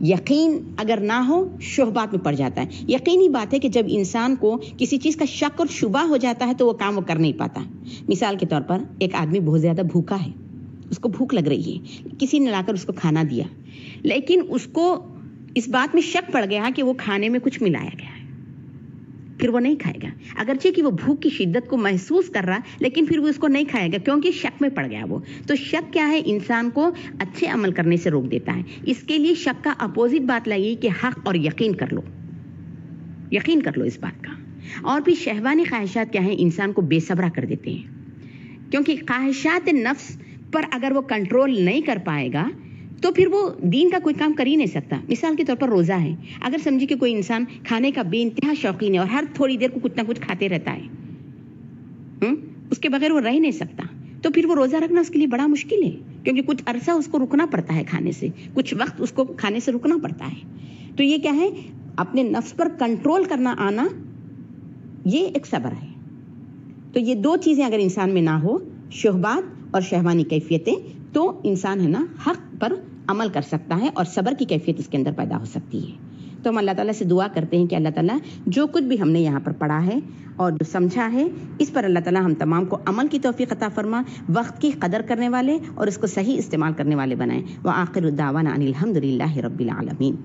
یقین اگر نہ ہو شہبات میں پڑ جاتا ہے۔ یقینی بات ہے کہ جب انسان کو کسی چیز کا شک اور شبہ ہو جاتا ہے تو وہ کام وہ کر نہیں پاتا۔ مثال کے طور پر ایک آدمی بہت زیادہ بھوکا ہے، اس کو بھوک لگ رہی ہے، کسی نے لا کر اس کو کھانا دیا، لیکن اس کو اس بات میں شک پڑ گیا کہ وہ کھانے میں کچھ ملایا گیا ہے، پھر وہ نہیں کھائے گا، اگرچہ کہ وہ بھوک کی شدت کو محسوس کر رہا، لیکن پھر وہ اس کو نہیں کھائے گا کیونکہ شک میں پڑ گیا وہ۔ تو شک کیا ہے؟ انسان کو اچھے عمل کرنے سے روک دیتا ہے۔ اس کے لیے شک کا اپوزٹ بات لگی کہ حق اور یقین کر لو، یقین کر لو اس بات کا۔ اور پھر شہوانی خواہشات کیا ہے؟ انسان کو بے صبرا کر دیتے ہیں، کیونکہ خواہشات نفس پر اگر وہ کنٹرول نہیں کر پائے گا تو پھر وہ دین کا کوئی کام کر ہی نہیں سکتا۔ مثال کے طور پر روزہ ہے، اگر سمجھے کہ کوئی انسان کھانے کا بے انتہا شوقین ہے اور ہر تھوڑی دیر کو کچھ نہ کچھ کھاتے رہتا ہے، اس کے بغیر وہ رہ نہیں سکتا، تو پھر وہ روزہ رکھنا اس کے لیے بڑا مشکل ہے، کیونکہ کچھ عرصہ اس کو رکنا پڑتا ہے کھانے سے، کچھ وقت اس کو کھانے سے رکنا پڑتا ہے۔ تو یہ کیا ہے؟ اپنے نفس پر کنٹرول کرنا آنا، یہ ایک صبر ہے۔ تو یہ 2 چیزیں اگر انسان میں نہ ہو، شہبات اور شہوانی کیفیتیں، تو انسان ہے نا حق پر عمل کر سکتا ہے اور صبر کی کیفیت اس کے اندر پیدا ہو سکتی ہے۔ تو ہم اللہ تعالیٰ سے دعا کرتے ہیں کہ اللہ تعالیٰ جو کچھ بھی ہم نے یہاں پر پڑھا ہے اور جو سمجھا ہے، اس پر اللہ تعالیٰ ہم تمام کو عمل کی توفیق عطا فرما، وقت کی قدر کرنے والے اور اس کو صحیح استعمال کرنے والے بنائیں۔ وآخر دعوانا ان الحمد للہ رب العالمین۔